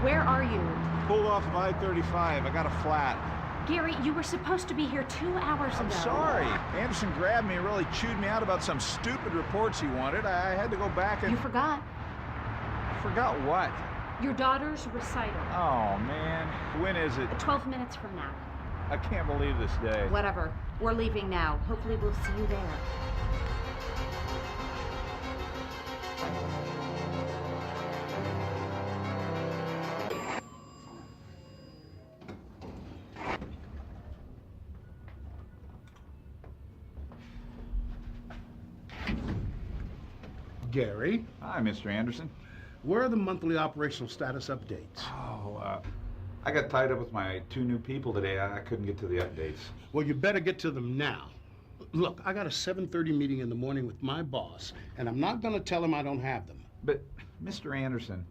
Where are you? Pulled off of I-35. I got a flat. Gary, you were supposed to be here 2 hours ago. I'm sorry. Anderson grabbed me and really chewed me out about some stupid reports he wanted. I had to go back and... You forgot. Forgot what? Your daughter's recital. Oh, man. When is it? 12 minutes from now. I can't believe this day. Whatever. We're leaving now. Hopefully we'll see you there. Gary, Hi, Mr. Anderson. where are the monthly operational status updates? Oh, I got tied up with my 2 new people today. I couldn't get to the updates. Well, you better get to them now. Look, I got a 7:30 meeting in the morning with my boss, and I'm not going to tell him I don't have them. But, Mr. Anderson...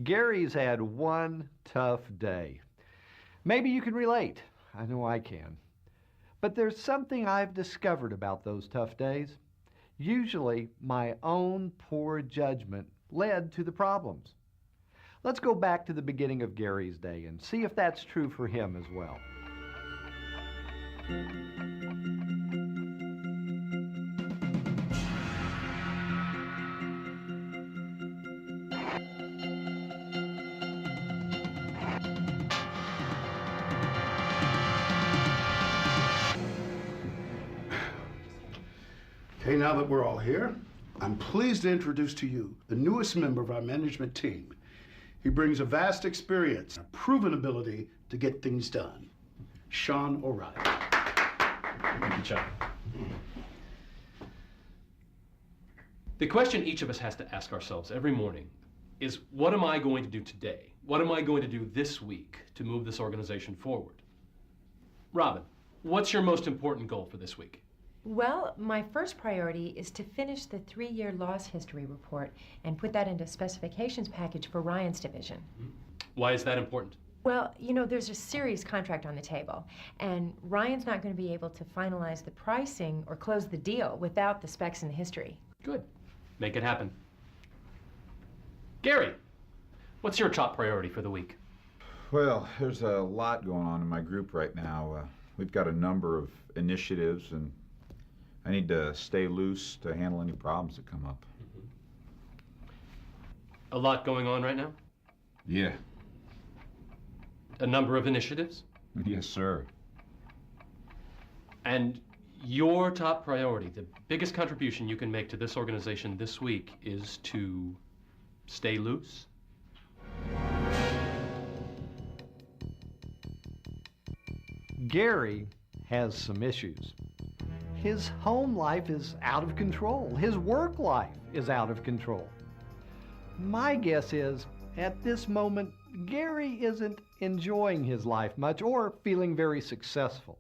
Gary's had one tough day. Maybe you can relate. I know I can. But there's something I've discovered about those tough days. Usually, my own poor judgment led to the problems. Let's go back to the beginning of Gary's day and see if that's true for him as well. Okay, now that we're all here, I'm pleased to introduce to you the newest member of our management team. He brings a vast experience and a proven ability to get things done. Sean O'Reilly. Thank you, Chuck. The question each of us has to ask ourselves every morning is, what am I going to do today? What am I going to do this week to move this organization forward? Robin, what's your most important goal for this week? Well, my first priority is to finish the 3-year loss history report and put that into a specifications package for Ryan's division. Why is that important? Well, you know, there's a serious contract on the table, and Ryan's not going to be able to finalize the pricing or close the deal without the specs and the history. Good. Make it happen. Gary, what's your top priority for the week? Well, there's a lot going on in my group right now. We've got a number of initiatives, and I need to stay loose to handle any problems that come up. A lot going on right now? Yeah. A number of initiatives? Yes, sir. And your top priority, the biggest contribution you can make to this organization this week, is to stay loose? Gary has some issues. His home life is out of control. His work life is out of control. My guess is, at this moment, Gary isn't enjoying his life much or feeling very successful.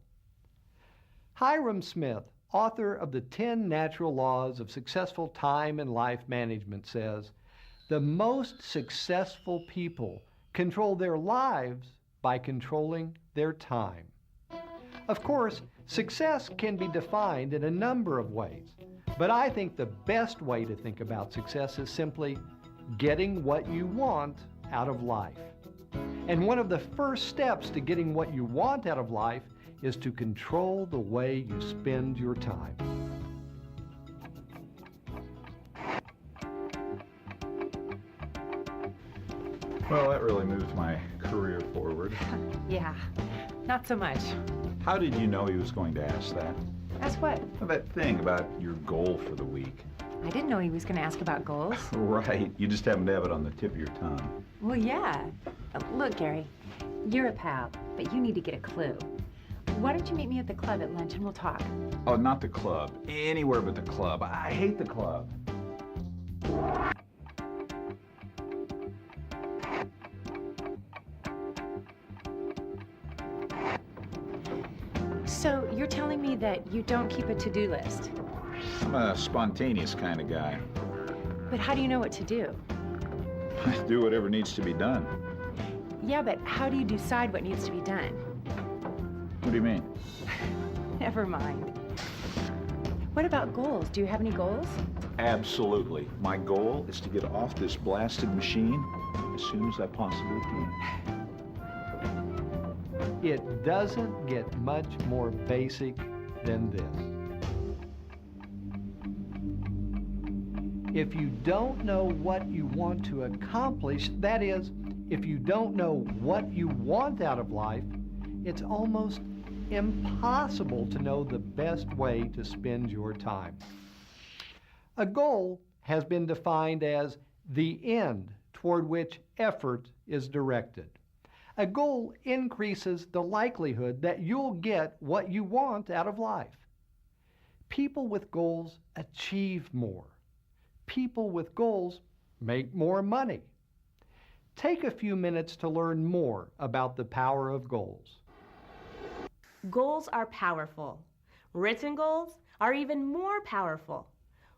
Hiram Smith, author of the 10 Natural Laws of Successful Time and Life Management, says, the most successful people control their lives by controlling their time. Of course, success can be defined in a number of ways, but I think the best way to think about success is simply getting what you want out of life. And one of the first steps to getting what you want out of life is to control the way you spend your time. Well, that really moves my career forward. Yeah, not so much. How did you know he was going to ask that? Ask what? Well, that thing about your goal for the week. I didn't know he was going to ask about goals. Right. You just happen to have it on the tip of your tongue. Well, yeah. Look, Gary, you're a pal, but you need to get a clue. Why don't you meet me at the club at lunch and we'll talk? Oh, not the club. Anywhere but the club. I hate the club. So you're telling me that you don't keep a to-do list? I'm a spontaneous kind of guy. But how do you know what to do? I do whatever needs to be done. Yeah, but how do you decide what needs to be done? What do you mean? Never mind. What about goals? Do you have any goals? Absolutely. My goal is to get off this blasted machine as soon as I possibly can. It doesn't get much more basic than this. If you don't know what you want to accomplish, that is, if you don't know what you want out of life, it's almost impossible to know the best way to spend your time. A goal has been defined as the end toward which effort is directed. A goal increases the likelihood that you'll get what you want out of life. People with goals achieve more. People with goals make more money. Take a few minutes to learn more about the power of goals. Goals are powerful. Written goals are even more powerful.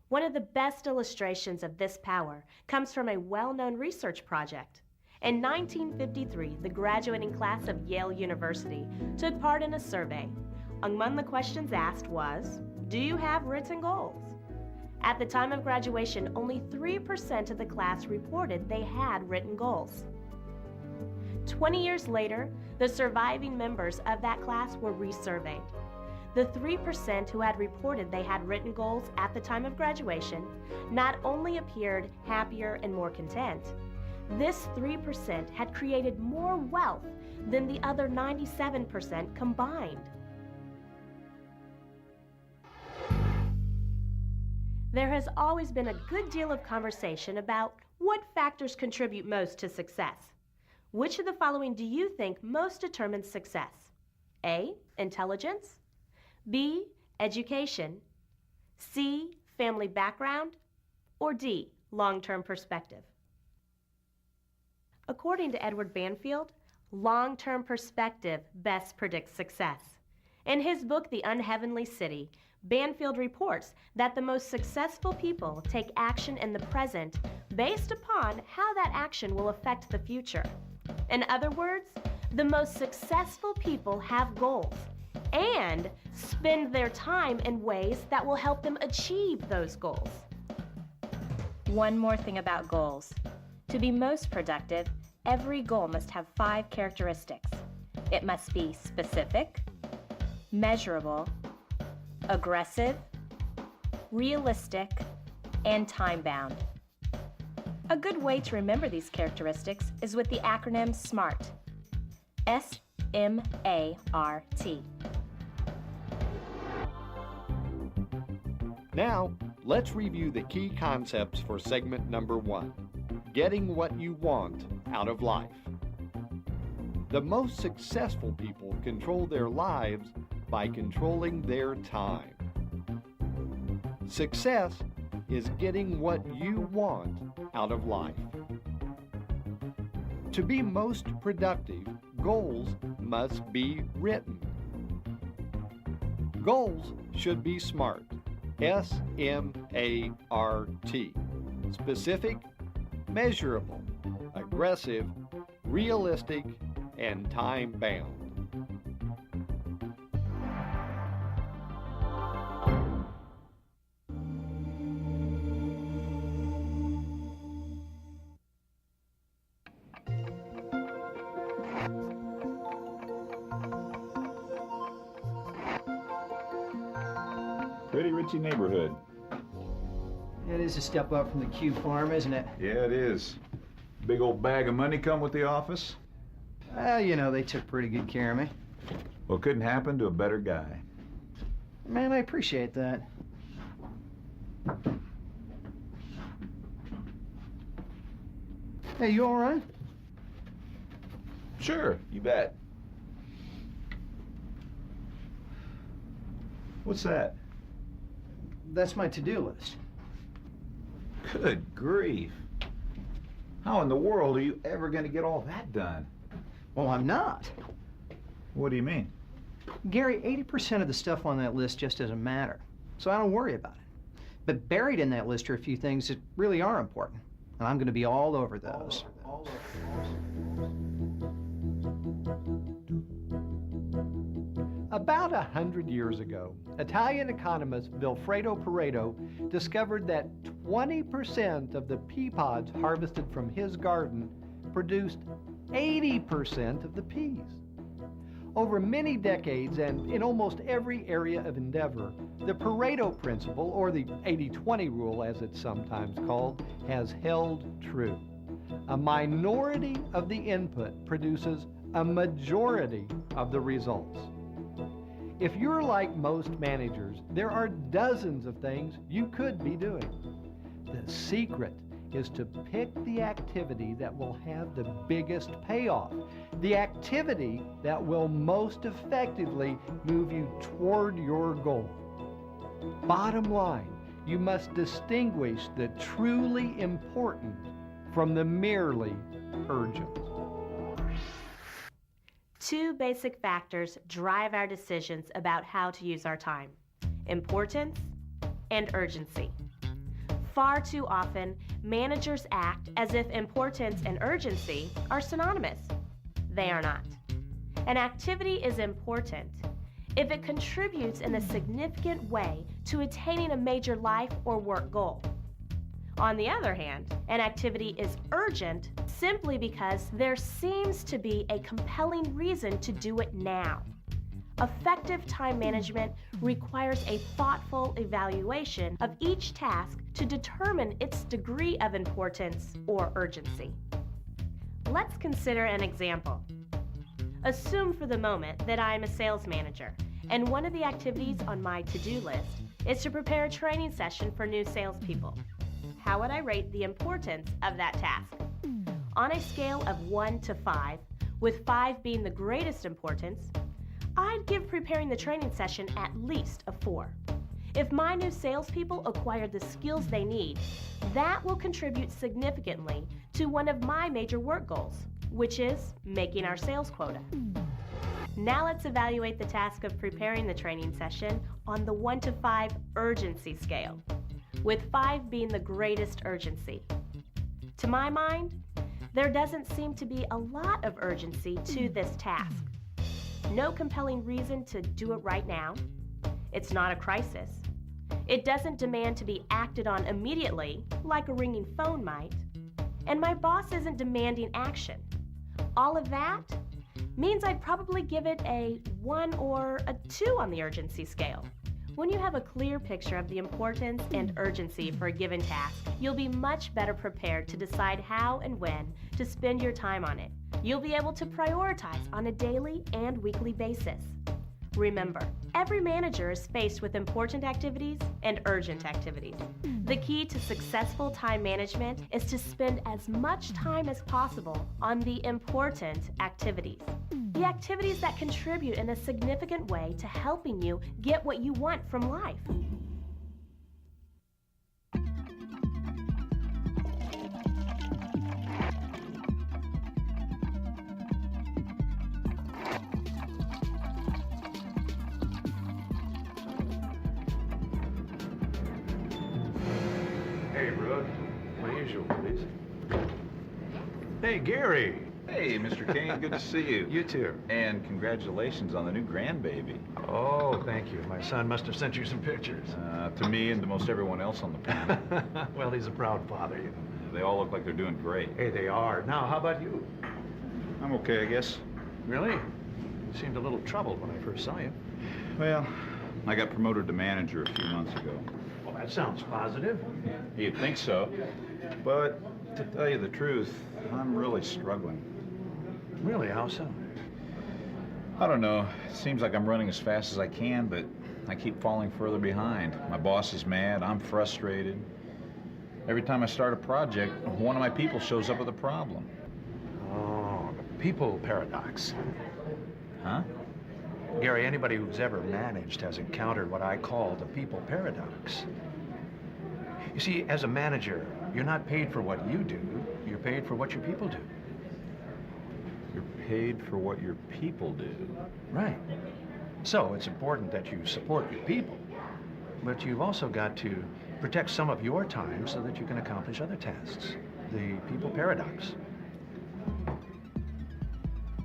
One of the best illustrations of this power comes from a well-known research project. In 1953, the graduating class of Yale University took part in a survey. Among the questions asked was, do you have written goals? At the time of graduation, only 3% of the class reported they had written goals. 20 years later, the surviving members of that class were resurveyed. The 3% who had reported they had written goals at the time of graduation not only appeared happier and more content, this 3% had created more wealth than the other 97% combined. There has always been a good deal of conversation about what factors contribute most to success. Which of the following do you think most determines success? A, intelligence, B, education, C, family background, or D, long-term perspective? According to Edward Banfield, long-term perspective best predicts success. In his book, The Unheavenly City, Banfield reports that the most successful people take action in the present based upon how that action will affect the future. In other words, the most successful people have goals and spend their time in ways that will help them achieve those goals. One more thing about goals. To be most productive, every goal must have 5 characteristics. It must be specific, measurable, aggressive, realistic, and time-bound. A good way to remember these characteristics is with the acronym SMART. S-M-A-R-T. Now, let's review the key concepts for segment number 1, getting what you want out of life. The most successful people control their lives by controlling their time. Success is getting what you want out of life. To be most productive, goals must be written. Goals should be SMART. S-M-A-R-T. Specific, measurable, aggressive, realistic, and time-bound. Pretty ritzy neighborhood. It is a step up from the Q farm, isn't it? Yeah, it is. Big old bag of money come with the office? Well, you know, they took pretty good care of me. Well, it couldn't happen to a better guy. Man, I appreciate that. Hey, you all right? Sure, you bet. What's that? That's my to-do list. Good grief. How in the world are you ever going to get all that done? Well, I'm not. What do you mean? Gary, 80% of the stuff on that list just doesn't matter, so I don't worry about it. But buried in that list are a few things that really are important, and I'm going to be all over those. About 100 years ago, Italian economist Vilfredo Pareto discovered that 20% of the pea pods harvested from his garden produced 80% of the peas. Over many decades and in almost every area of endeavor, the Pareto Principle, or the 80-20 rule as it's sometimes called, has held true. A minority of the input produces a majority of the results. If you're like most managers, there are dozens of things you could be doing. The secret is to pick the activity that will have the biggest payoff, the activity that will most effectively move you toward your goal. Bottom line, you must distinguish the truly important from the merely urgent. Two basic factors drive our decisions about how to use our time: importance and urgency. Far too often, managers act as if importance and urgency are synonymous. They are not. An activity is important if it contributes in a significant way to attaining a major life or work goal. On the other hand, an activity is urgent simply because there seems to be a compelling reason to do it now. Effective time management requires a thoughtful evaluation of each task to determine its degree of importance or urgency. Let's consider an example. Assume for the moment that I'm a sales manager, and one of the activities on my to-do list is to prepare a training session for new salespeople. How would I rate the importance of that task? On a scale of 1 to 5, with 5 being the greatest importance, I'd give preparing the training session at least a 4. If my new salespeople acquire the skills they need, that will contribute significantly to one of my major work goals, which is making our sales quota. Now let's evaluate the task of preparing the training session on the 1 to 5 urgency scale, with 5 being the greatest urgency. To my mind, there doesn't seem to be a lot of urgency to this task. No compelling reason to do it right now. It's not a crisis. It doesn't demand to be acted on immediately, like a ringing phone might. And my boss isn't demanding action. All of that means I'd probably give it a 1 or a 2 on the urgency scale. When you have a clear picture of the importance and urgency for a given task, you'll be much better prepared to decide how and when to spend your time on it. You'll be able to prioritize on a daily and weekly basis. Remember, every manager is faced with important activities and urgent activities. The key to successful time management is to spend as much time as possible on the important activities. The activities that contribute in a significant way to helping you get what you want from life. Hey, Brooke. My usual, please. Hey, Gary. Hey, Mr. Kane, good to see you. You too. And congratulations on the new grandbaby. Oh, thank you. My son must have sent you some pictures. To me and to most everyone else on the planet. Well, he's a proud father, you know. They all look like they're doing great. Hey, they are. Now, how about you? I'm okay, I guess. Really? You seemed a little troubled when I first saw you. Well, I got promoted to manager a few months ago. Well, that sounds positive. You'd think so. But to tell you the truth, I'm really struggling. Really? How so? I don't know. It seems like I'm running as fast as I can, but I keep falling further behind. My boss is mad. I'm frustrated. Every time I start a project, one of my people shows up with a problem. Oh, the people paradox. Huh? Gary, anybody who's ever managed has encountered what I call the people paradox. You see, as a manager, you're not paid for what you do, you're paid for what your people do. You're paid for what your people do. Right. So it's important that you support your people, but you've also got to protect some of your time so that you can accomplish other tasks. The people paradox.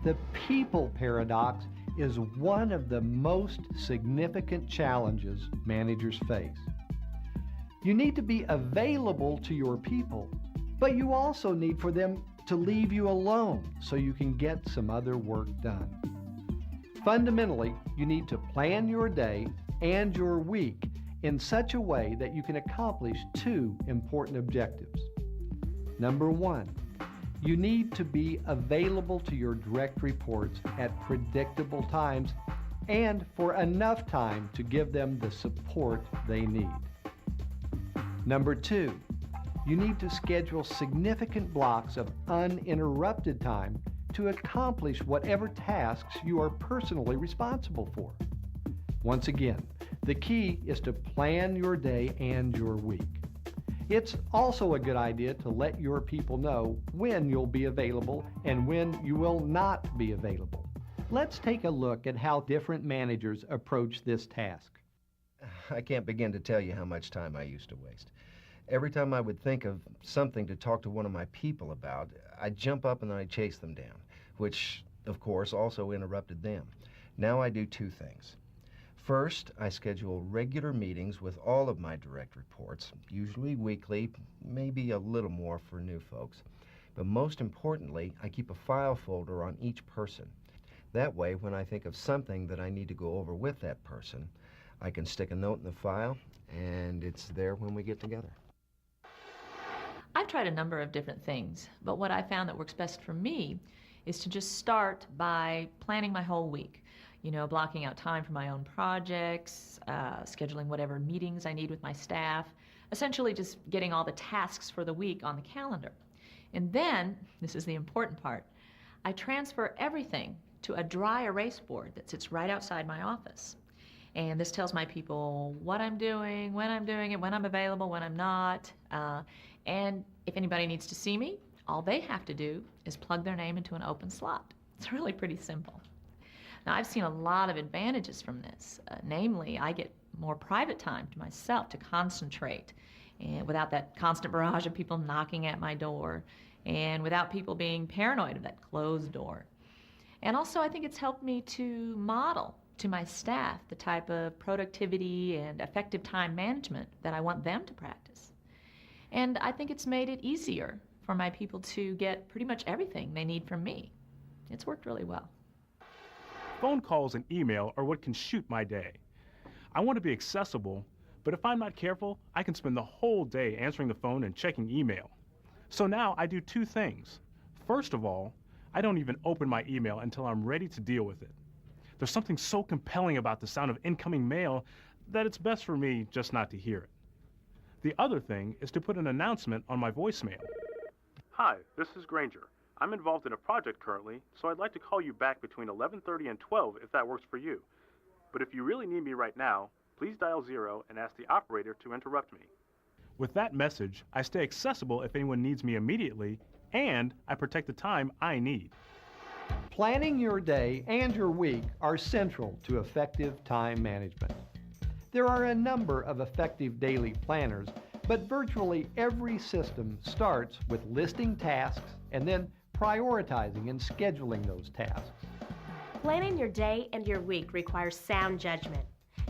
The people paradox is one of the most significant challenges managers face. You need to be available to your people, but you also need for them to leave you alone so you can get some other work done. Fundamentally, you need to plan your day and your week in such a way that you can accomplish two important objectives. Number one, you need to be available to your direct reports at predictable times and for enough time to give them the support they need. Number two, you need to schedule significant blocks of uninterrupted time to accomplish whatever tasks you are personally responsible for. Once again, the key is to plan your day and your week. It's also a good idea to let your people know when you'll be available and when you will not be available. Let's take a look at how different managers approach this task. I can't begin to tell you how much time I used to waste. Every time I would think of something to talk to one of my people about, I'd jump up and then I'd chase them down, which, of course, also interrupted them. Now I do two things. First, I schedule regular meetings with all of my direct reports, usually weekly, maybe a little more for new folks. But most importantly, I keep a file folder on each person. That way, when I think of something that I need to go over with that person, I can stick a note in the file, and it's there when we get together. I've tried a number of different things, but what I found that works best for me is to just start by planning my whole week. You know, blocking out time for my own projects, scheduling whatever meetings I need with my staff, essentially just getting all the tasks for the week on the calendar. And then, this is the important part, I transfer everything to a dry erase board that sits right outside my office. And this tells my people what I'm doing, when I'm doing it, when I'm available, when I'm not. And if anybody needs to see me, all they have to do is plug their name into an open slot. It's really pretty simple. Now, I've seen a lot of advantages from this. Namely, I get more private time to myself to concentrate, and without that constant barrage of people knocking at my door, and without people being paranoid of that closed door. And also, I think it's helped me to model to my staff the type of productivity and effective time management that I want them to practice. And I think it's made it easier for my people to get pretty much everything they need from me. It's worked really well. Phone calls and email are what can shoot my day. I want to be accessible, but if I'm not careful, I can spend the whole day answering the phone and checking email. So now I do two things. First of all, I don't even open my email until I'm ready to deal with it. There's something so compelling about the sound of incoming mail that it's best for me just not to hear it. The other thing is to put an announcement on my voicemail. Hi, this is Granger. I'm involved in a project currently, so I'd like to call you back between 11:30 and 12 if that works for you. But if you really need me right now, please dial 0 and ask the operator to interrupt me. With that message, I stay accessible if anyone needs me immediately, and I protect the time I need. Planning your day and your week are central to effective time management. There are a number of effective daily planners, but virtually every system starts with listing tasks and then prioritizing and scheduling those tasks. Planning your day and your week requires sound judgment.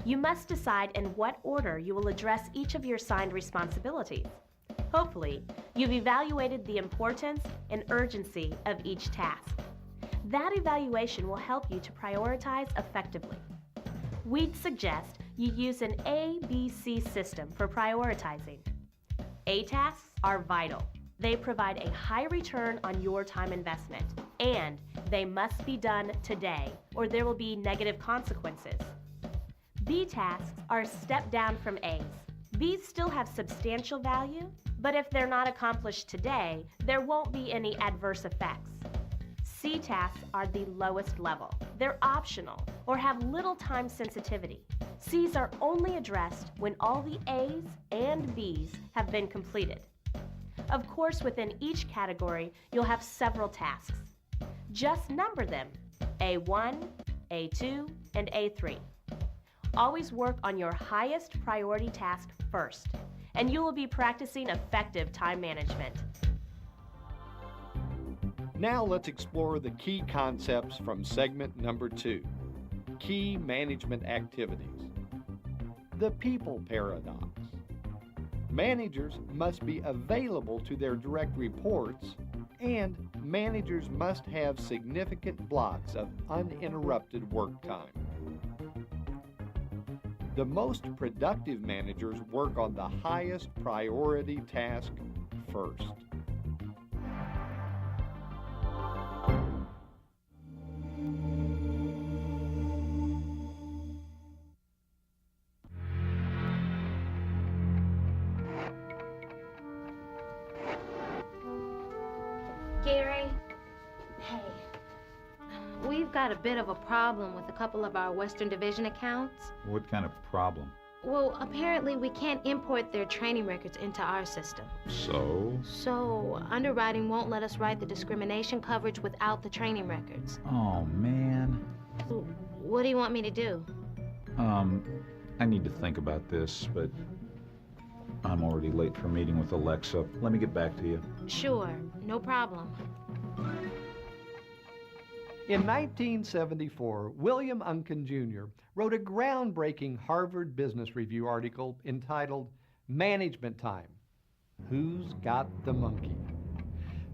You must decide in what order you will address each of your assigned responsibilities. Hopefully, you've evaluated the importance and urgency of each task. That evaluation will help you to prioritize effectively. We'd suggest you use an A-B-C system for prioritizing. A tasks are vital. They provide a high return on your time investment, and they must be done today, or there will be negative consequences. B tasks are a step down from A's. These still have substantial value, but if they're not accomplished today, there won't be any adverse effects. C tasks are the lowest level. They're optional or have little time sensitivity. C's are only addressed when all the A's and B's have been completed. Of course, within each category, you'll have several tasks. Just number them, A1, A2, and A3. Always work on your highest priority task first, and you will be practicing effective time management. Now let's explore the key concepts from segment number 2, key management activities. The people paradox. Managers must be available to their direct reports, and managers must have significant blocks of uninterrupted work time. The most productive managers work on the highest priority task first. Gary, hey, we've got a bit of a problem with a couple of our Western Division accounts. What kind of problem? Well, apparently we can't import their training records into our system. So, underwriting won't let us write the discrimination coverage without the training records. oh man. What do you want me to do? I need to think about this, but I'm already late for a meeting with Alexa. Let me get back to you. Sure, no problem. In 1974, William Unken Jr. wrote a groundbreaking Harvard Business Review article entitled Management Time: Who's Got the Monkey?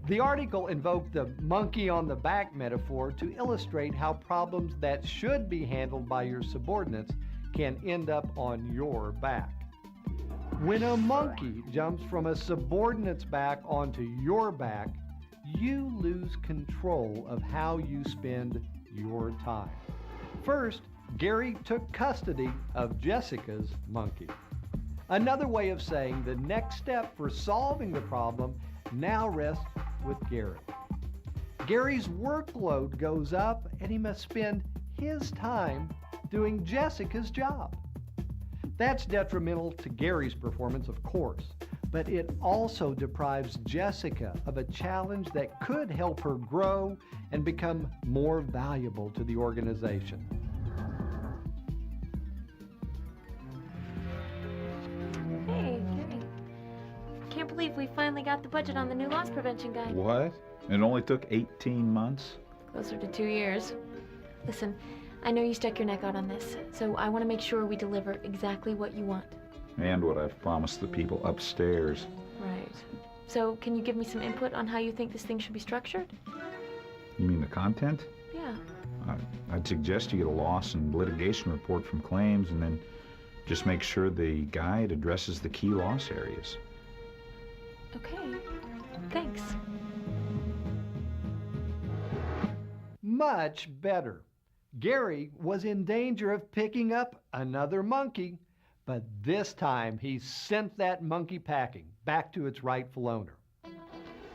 The article invoked the monkey on the back metaphor to illustrate how problems that should be handled by your subordinates can end up on your back. When a monkey jumps from a subordinate's back onto your back, you lose control of how you spend your time. First, Gary took custody of Jessica's monkey. Another way of saying the next step for solving the problem now rests with Gary. Gary's workload goes up and he must spend his time doing Jessica's job. That's detrimental to Gary's performance, of course, but it also deprives Jessica of a challenge that could help her grow and become more valuable to the organization. Hey, Gary. Can't believe we finally got the budget on the new loss prevention guide. What? It only took 18 months? Closer to 2 years. Listen, I know you stuck your neck out on this, so I want to make sure we deliver exactly what you want. And what I've promised the people upstairs. Right. So, can you give me some input on how you think this thing should be structured? You mean the content? Yeah. I'd suggest you get a loss and litigation report from claims and then just make sure the guide addresses the key loss areas. Okay. Thanks. Much better. Gary was in danger of picking up another monkey, but this time he sent that monkey packing back to its rightful owner.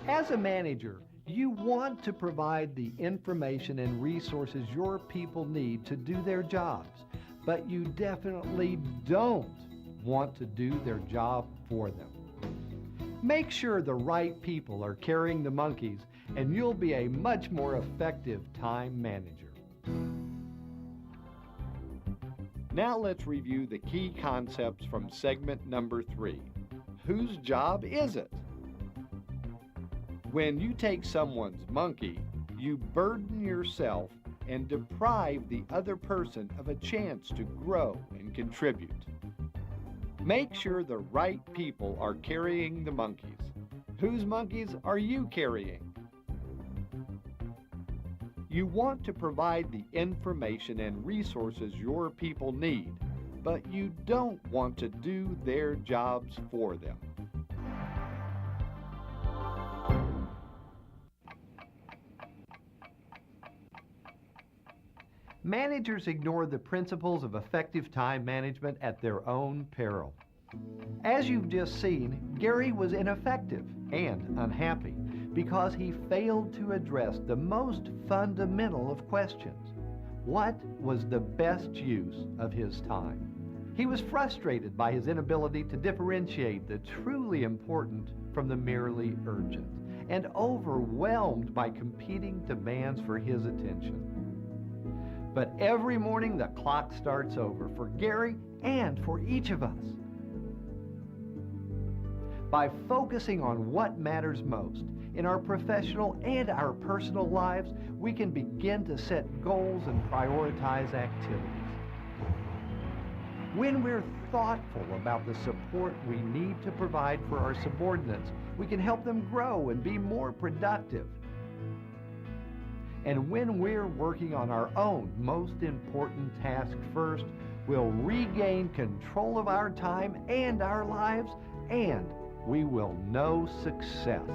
As a manager, you want to provide the information and resources your people need to do their jobs, but you definitely don't want to do their job for them. Make sure the right people are carrying the monkeys, and you'll be a much more effective time manager. Now let's review the key concepts from segment number 3. Whose job is it? When you take someone's monkey, you burden yourself and deprive the other person of a chance to grow and contribute. Make sure the right people are carrying the monkeys. Whose monkeys are you carrying? You want to provide the information and resources your people need, but you don't want to do their jobs for them. Managers ignore the principles of effective time management at their own peril. As you've just seen, Gary was ineffective and unhappy because he failed to address the most fundamental of questions. What was the best use of his time? He was frustrated by his inability to differentiate the truly important from the merely urgent, and overwhelmed by competing demands for his attention. But every morning the clock starts over for Gary and for each of us. By focusing on what matters most in our professional and our personal lives, we can begin to set goals and prioritize activities. When we're thoughtful about the support we need to provide for our subordinates, we can help them grow and be more productive. And when we're working on our own most important task first, we'll regain control of our time and our lives, and we will know success.